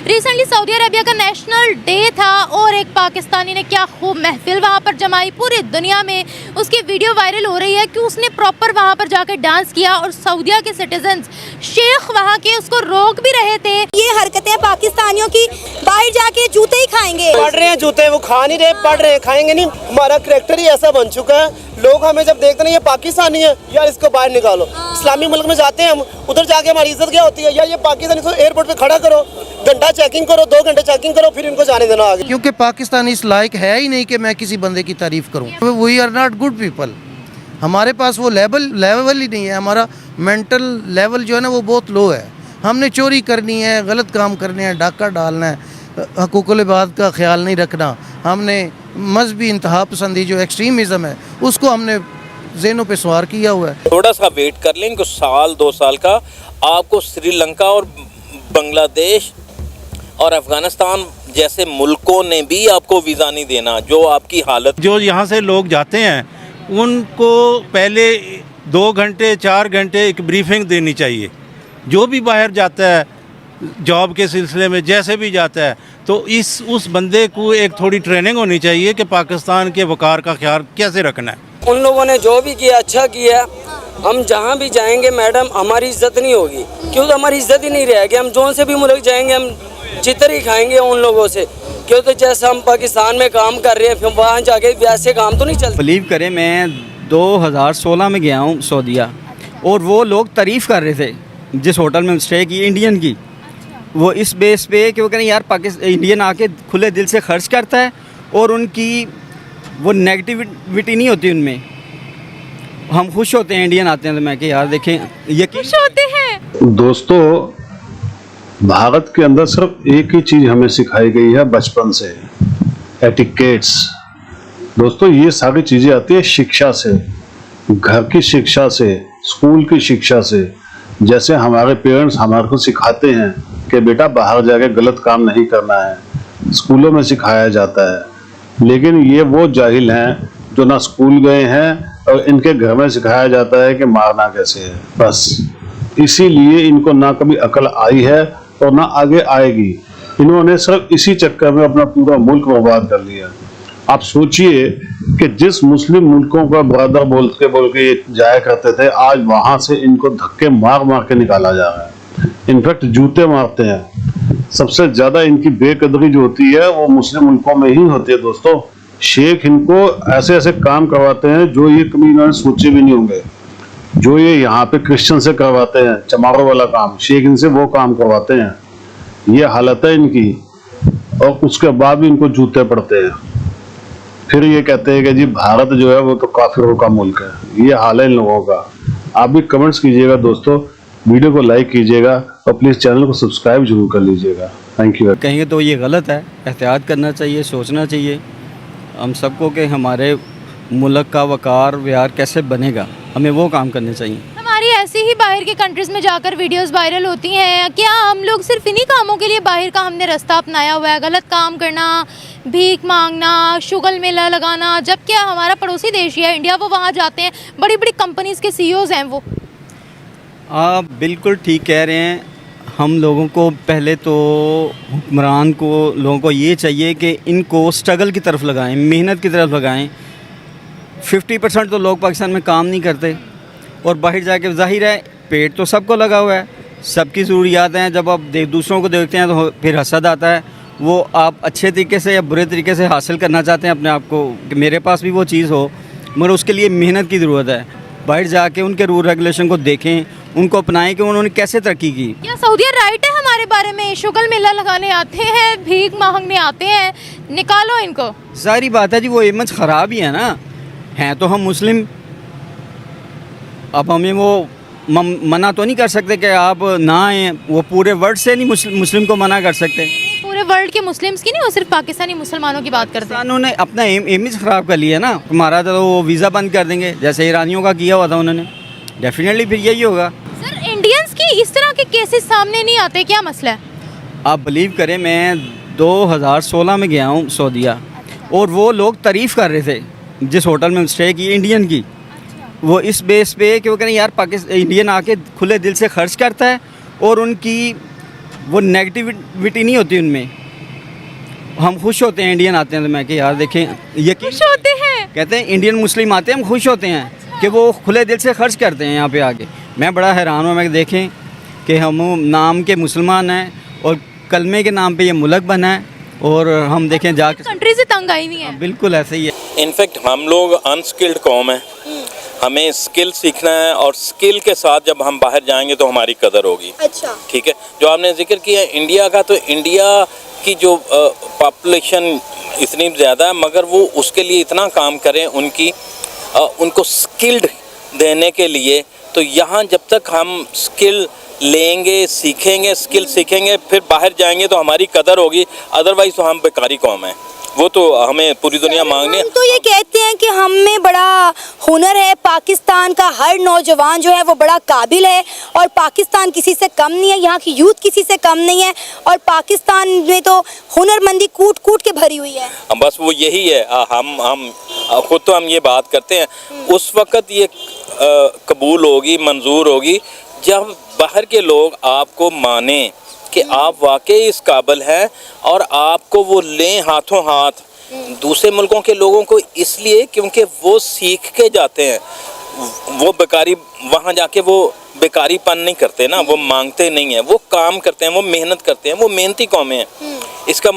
Recently Saudi Arabia का national day था और एक पाकिस्तानी ने क्या खूब महफिल वहाँ पर जमाई। पूरी दुनिया में उसकी वीडियो वायरल हो रही है कि उसने प्रॉपर वहाँ पर जाकर डांस किया और सऊदीया के सिटीजन्स शेख वहाँ के उसको रोक भी रहे थे। ये हरकतें पाकिस्तानियों की, बाहर जाके जूते ही खाएंगे। पढ़ रहे हैं जूते, वो खा नहीं रहे, पढ़ रहे हैं, खाएंगे नहीं। हमारा करैक्टर ही ऐसा बन चुका है, लोग हमें जब देखते हैं ये पाकिस्तानी है, यार इसको बाहर निकालो। इस्लामी मुल्क में जाते हैं हम, उधर जाके हमारी इज्जत क्या होती है, यार ये पाकिस्तानी को एयरपोर्ट पे खड़ा करो, घंटा चेकिंग करो, 2 घंटे चेकिंग करो, फिर इनको जाने देना आगे। क्योंकि पाकिस्तानी इस लायक है ही नहीं कि मैं किसी बंदे की तारीफ करूं। We are not good people, हमारे पास वो लेवल ही नहीं है। हमारा मेंटल लेवल जो है ना वो बहुत लो है। हमने चोरी करनी है, गलत काम करने हैं, डाका डालना है, हकूकुल इबाद का ख्याल नहीं रखना। हमने मजहबी इंतहा पसंदी जो एक्सट्रीमिज़म है उसको हमने ज़हनों पे सवार किया हुआ है। थोड़ा सा वेट कर लें, कुछ साल 2 साल का आपको श्रीलंका और बांग्लादेश और अफगानिस्तान जैसे मुल्कों ने भी आपको वीज़ा नहीं देना। जो आपकी हालत, जो यहाँ से लोग जाते हैं उनको पहले 2 घंटे 4 घंटे एक ब्रीफिंग देनी चाहिए। जो भी बाहर जाता है जॉब के सिलसिले में जैसे भी जाता है तो उस बंदे को एक थोड़ी ट्रेनिंग होनी चाहिए कि पाकिस्तान के वक़ार का ख्याल कैसे रखना है। उन लोगों ने जो भी किया अच्छा किया। हम जहाँ भी जाएंगे मैडम हमारी इज्जत नहीं होगी, क्यों तो हमारी इज्जत ही नहीं रहेगी। हम जोन से भी मुल्क जाएंगे हम चित्र ही खाएंगे उन लोगों से, क्यों तो जैसा हम पाकिस्तान में काम कर रहे हैं फिर वहाँ जाके वैसे काम तो नहीं चलता। बिलीव करें मैं 2016 में गया हूँ सऊदीया और वो लोग तारीफ़ कर रहे थे जिस होटल में स्टे की इंडियन की, वो इस बेस पे कि वो कह रहे हैं यार पाकिस्तान इंडियन आके खुले दिल से खर्च करता है और उनकी वो नेगेटिविटी नहीं होती उनमें। हम खुश होते हैं इंडियन आते हैं तो मैं कि यार देखें ये खुश होते हैं। दोस्तों, भारत के अंदर सिर्फ एक ही चीज़ हमें सिखाई गई है बचपन से, एटिकेट्स। दोस्तों ये सारी चीज़ें आती है शिक्षा से, घर की शिक्षा से, स्कूल की शिक्षा से। जैसे हमारे पेरेंट्स हमारे को सिखाते हैं कि बेटा बाहर जाके गलत काम नहीं करना है, स्कूलों में सिखाया जाता है। लेकिन ये वो जाहिल हैं जो ना स्कूल गए हैं और इनके घर में सिखाया जाता है कि मारना कैसे है। बस इसीलिए इनको ना कभी अकल आई है और ना आगे आएगी। इन्होंने सिर्फ इसी चक्कर में अपना पूरा मुल्क बर्बाद कर लिया। आप सोचिए कि जिस मुस्लिम मुल्कों का ब्रदर बोल के जाया करते थे, आज वहां से इनको धक्के मार मार के निकाला जा रहा है। इनफैक्ट जूते मारते हैं। सबसे ज्यादा इनकी बेकदरी जो होती है वो मुस्लिम मुल्कों में ही होती है। दोस्तों शेख इनको ऐसे ऐसे काम करवाते हैं जो ये कभी इन्होंने सोचे भी नहीं होंगे। जो ये यहाँ पे क्रिश्चियन से करवाते हैं चमारों वाला काम, शेख इनसे वो काम करवाते हैं। ये हालत है इनकी, और उसके बाद भी इनको जूते पड़ते हैं। फिर ये कहते हैं कि जी भारत जो है वो तो काफिरों का मुल्क है। ये हाल है इन लोगों का। आप भी कमेंट्स कीजिएगा दोस्तों, वीडियो को लाइक कीजिएगा और प्लीज़ चैनल को सब्सक्राइब जरूर कर लीजिएगा। Thank you. कहेंगे तो ये गलत है, एहतियात करना चाहिए, सोचना चाहिए हम सबको कि हमारे मुल्क का वक़ार व्यवहार कैसे बनेगा, हमें वो काम करने चाहिए। हमारी ऐसे ही बाहर के कंट्रीज़ में जाकर वीडियोस वायरल होती हैं। क्या हम लोग सिर्फ इन्हीं कामों के लिए बाहर का हमने रास्ता अपनाया हुआ है? गलत काम करना, भीख मांगना, शुगल मेला लगाना। जब क्या हमारा पड़ोसी देश है इंडिया, वो वहाँ जाते हैं, बड़ी बड़ी कंपनीज़ के CEOs हैं वो। आप बिल्कुल ठीक कह रहे हैं। हम लोगों को पहले तो हुक्मरान को लोगों को ये चाहिए कि इनको स्ट्रगल की तरफ लगाएं, मेहनत की तरफ लगाएं। 50% तो लोग पाकिस्तान में काम नहीं करते और बाहर जाके जाहिर है पेट तो सबको लगा हुआ है, सबकी ज़रूरियात हैं। जब आप दूसरों को देखते हैं तो फिर हसद आता है। वो आप अच्छे तरीके से या बुरे तरीके से हासिल करना चाहते हैं अपने आप को कि मेरे पास भी वो चीज़ हो, मगर उसके लिए मेहनत की ज़रूरत है। बाहर जाके उनके रूल रेगुलेशन को देखें, उनको अपनाएं कि उन्होंने कैसे तरक्की की। क्या सऊदीया राइट है हमारे बारे में? शुगल मेला लगाने आते हैं, भीख मांगने आते हैं, निकालो इनको। सारी बात है जी, वो इमेज ख़राब ही है ना। हैं तो हम मुस्लिम, अब हमें वो मना तो नहीं कर सकते कि आप ना आए। वो पूरे वर्ल्ड से नहीं मुस्लिम को मना कर सकते। पूरे वर्ल्ड के मुस्लिम्स की नहीं, वो सिर्फ पाकिस्तानी मुसलमानों की बात करते हैं। उन्होंने अपना इमेज ख़राब कर लिया ना। हमारा तो वो वीज़ा बंद कर देंगे जैसे ईरानियों का किया हुआ था उन्होंने। डेफिनेटली फिर यही होगा। सर इंडियंस की इस तरह के केसेस सामने नहीं आते, क्या मसला है? आप बिलीव करें मैं 2016 में गया हूँ सऊदीया और वो लोग तारीफ़ कर रहे थे जिस होटल में स्टे की इंडियन की, वो इस बेस पे कि वो कह रहे हैं यार पाकिस्तान इंडियन आके खुले दिल से खर्च करता है और उनकी वो नेगेटिविटी नहीं होती उनमें। हम खुश होते हैं इंडियन आते हैं तो मैं कि यार देखें यकीन खुश होते हैं। कहते हैं इंडियन मुस्लिम आते हैं हम खुश होते हैं कि वो खुले दिल से खर्च करते हैं यहाँ पे आके। मैं बड़ा हैरान हूँ, मैं देखें कि हम नाम के मुसलमान हैं और कलमे के नाम पे ये मुल्क बना है और हम देखें जाके कंट्री से तंग आई हुई है। बिल्कुल ऐसे ही है। इनफैक्ट हम लोग अनस्किल्ड कौम है, हमें स्किल सीखना है और स्किल के साथ जब हम बाहर जाएंगे तो हमारी कदर होगी। अच्छा। ठीक है, जो आपने जिक्र किया इंडिया का, तो इंडिया की जो पॉपुलेशन इतनी ज़्यादा है मगर वो उसके लिए इतना काम करें उनको स्किल्ड देने के लिए, तो यहाँ जब तक हम स्किल लेंगे स्किल सीखेंगे फिर बाहर जाएंगे तो हमारी कदर होगी, अदरवाइज़ तो हम बेकारी कौम है, वो तो हमें पूरी दुनिया मांगने। हम तो ये कहते हैं कि हम में बड़ा हुनर है, पाकिस्तान का हर नौजवान जो है वो बड़ा काबिल है और पाकिस्तान किसी से कम नहीं है, यहाँ की यूथ किसी से कम नहीं है और पाकिस्तान में तो हुनरमंदी कूट कूट के भरी हुई है। बस वो यही है, हम खुद तो हम ये बात करते हैं, उस वक़्त ये कबूल होगी, मंजूर होगी जब बाहर के लोग आपको माने कि आप वाकई इस काबिल हैं और आपको वो लें हाथों हाथ। दूसरे मुल्कों के लोगों को इसलिए क्योंकि वो सीख के जाते हैं, वो बेकारी वहाँ जाके वो बेकारीपन नहीं करते ना, वो मांगते नहीं हैं, वो काम करते हैं, वो मेहनत करते हैं, वो मेहनती कौमें हैं। इसका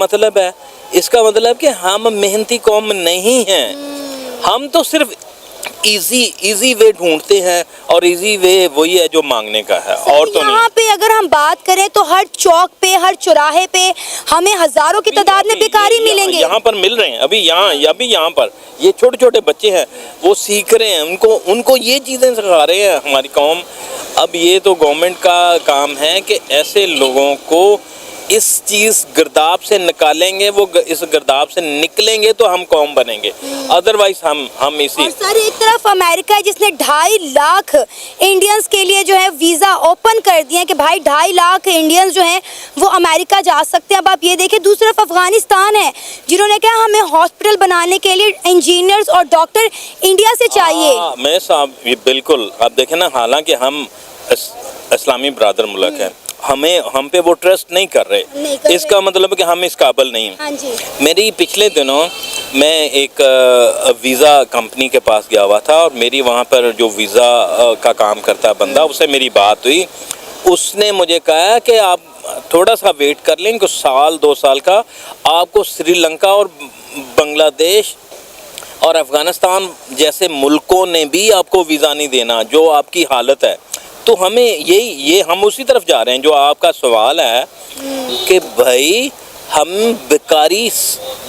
मतलब कि हम मेहनती कौम नहीं हैं, हम तो सिर्फ इजी वे ढूंढते हैं और इजी वे वही है जो मांगने का है और तो नहीं। यहाँ पे अगर हम बात करें तो हर चौक पे, हर चौराहे पे हमें हजारों की तादाद में बेकारी मिलेंगे। यहाँ पर मिल रहे हैं अभी यहाँ पर ये छोटे छोटे बच्चे हैं, वो सीख रहे हैं, उनको ये चीज़ें सिखा रहे हैं हमारी कौम। अब ये तो गवर्नमेंट का काम है कि ऐसे लोगों को इस चीज़ गिरदाब से निकालेंगे, वो इस गिरदाब से निकलेंगे तो हम कौम बनेंगे, अदरवाइज हम इसी। और सर एक तरफ अमेरिका है जिसने 2.5 लाख इंडियंस के लिए जो है वीज़ा ओपन कर दिए हैं कि भाई 2.5 लाख इंडियंस जो हैं वो अमेरिका जा सकते हैं। अब आप ये देखें दूसरी तरफ अफगानिस्तान है जिन्होंने कहा हमें हॉस्पिटल बनाने के लिए इंजीनियर्स और डॉक्टर इंडिया से चाहिए। मैं साहब ये बिल्कुल आप देखें ना, हालांकि हम इस्लामी बरादर मुल्क है, हम पे वो ट्रस्ट नहीं कर रहे, इसका मतलब है कि हम इस काबिल नहीं हैं। हाँ जी। मेरी पिछले दिनों मैं एक वीज़ा कंपनी के पास गया हुआ था और मेरी वहाँ पर जो वीज़ा का काम करता है बंदा, उससे मेरी बात हुई। उसने मुझे कहा कि आप थोड़ा सा वेट कर लें, कुछ साल 2 साल का आपको श्रीलंका और बांग्लादेश और अफ़गानिस्तान जैसे मुल्कों ने भी आपको वीज़ा नहीं देना जो आपकी हालत है। तो हमें ये हम उसी तरफ जा रहे हैं जो आपका सवाल है कि भाई हम बेकारी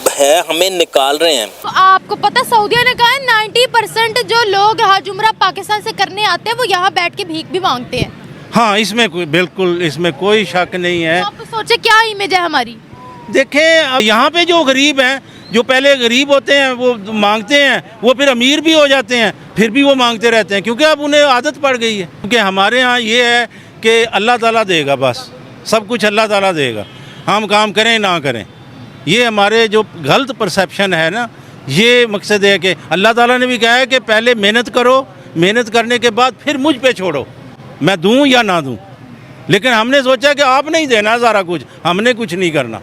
है, हमें निकाल रहे हैं। तो आपको पता सऊदिया ने कहा है 90% जो लोग हज उम्रा पाकिस्तान से करने आते हैं वो यहाँ बैठ के भीख भी मांगते हैं। हाँ, इसमें कोई शक नहीं है। तो आप सोचे क्या इमेज है हमारी। देखें यहाँ पे जो गरीब हैं, जो पहले गरीब होते हैं वो मांगते हैं, वो फिर अमीर भी हो जाते हैं, फिर भी वो मांगते रहते हैं क्योंकि अब उन्हें आदत पड़ गई है। क्योंकि हमारे यहाँ ये है कि अल्लाह ताला देगा, बस सब कुछ अल्लाह ताला देगा, हम काम करें ना करें। ये हमारे जो गलत परसेप्शन है ना, ये मकसद है कि अल्लाह ताला ने भी कहा है कि पहले मेहनत करो, मेहनत करने के बाद फिर मुझ पे छोड़ो, मैं दूँ या ना दूँ। लेकिन हमने सोचा कि आप नहीं देना सारा कुछ, हमने कुछ नहीं करना।